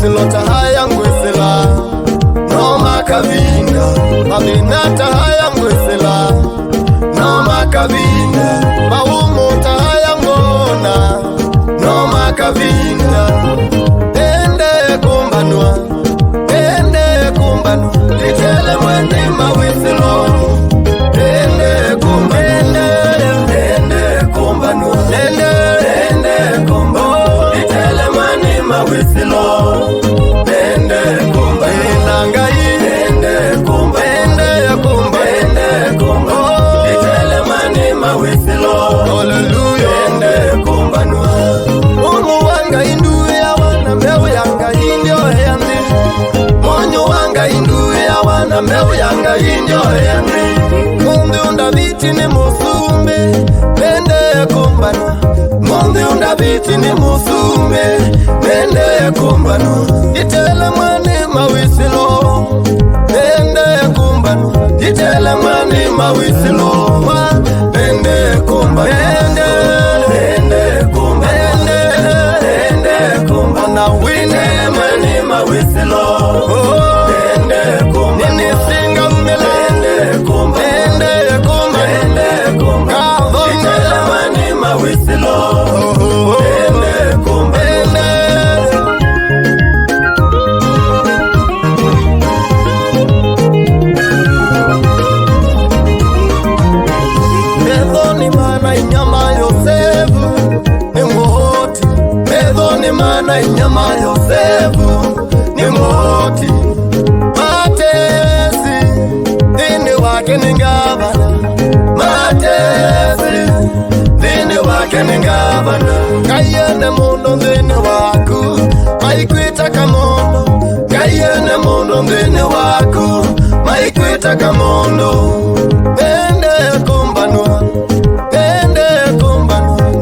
Wisilota haya ngwisila no makabinda Mabinata haya ngwisila no makabinda Maumuta haya ngona no makabinda Ende kumbanwa Litele mwende mawisilo Ende kumbanwa Litele mwende mawisilo Ende kumba Inangai Ende kumba Litele mwende mawisilo Hallelujah Ende kumba Mungu wanga indu ya wana mbeu yanga indio hendi Monyo wanga indu ya wana mbeu yanga indio hendi Mundi unda viti ni musumbe Mende kumbana Mundi unda viti ni musumbe Mende kumbana Itele mwani mawisilo Mende kumbana Itele mwani mawisilo Mende kumbana Mende kumbana Wine mwani mawisilo Mende kumbana Nini singa umela Mende kumbana Itele mwani mawisilo Mende kumbana Medhoni mana inyama Yosefu ni muhoti Medhoni mana inyama Yosefu ni muhoti Matesi dini wake ni ngabana Matesi dini wake ni ngabana Kayene mundo dini waku Maikwita kamondo Kayene mundo dini waku Maikwita kamondo Ende kumbanwa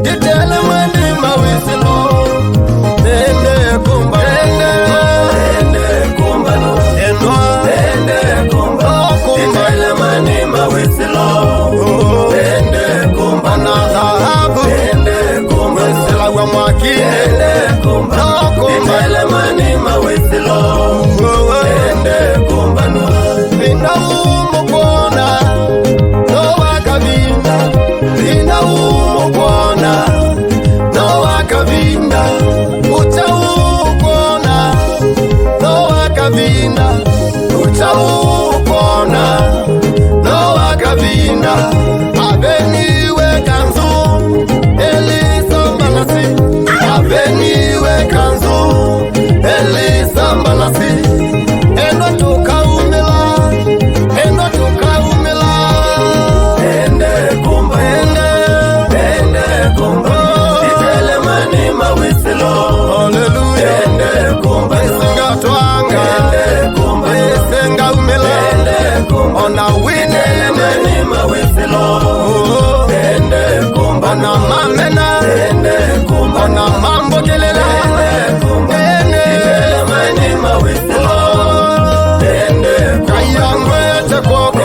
Ditele mwende mawisilo Ende kumbanwa Ditele mwende mawisilo Ende kumbana Dhahabu Wisila wa mwakine Ditele mwende mawisilo Ende kumbanwa Vina umu kuona Noa kavinda Vina umu kuona Noa kavinda Ucha ukona Noa kavinda Ucha ukona Noa kavinda Abeniwe kanzu Elisa mbalasi Abeniwe kanzu Elisa mbalasi Endo tukaumila Ende kumba Ditele mwani mawisilo Hallelujah Ende kumba Isinga twanga Isinga umila Ona wine mwani mawisilo Ende kumba Ona mamena Ona mambo kelela Ditele mwani mawisilo Ende kayangwe tekoko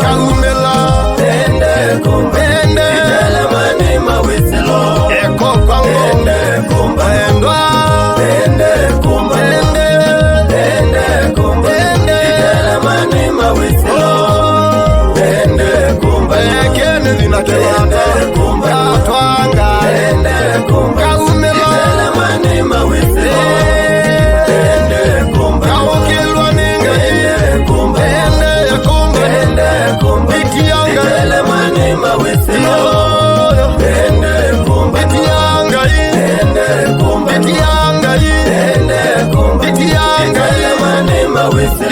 Kaumela Ditele mwani mawisilo Eko kwango Endwa Ditele mwani mawisilo Ekene vina kewanda Katwanga Kaumela Ditele mwani mawisilo Kaukilwa ninga Ditele mwani mawisilo Ditele mwani mawisilo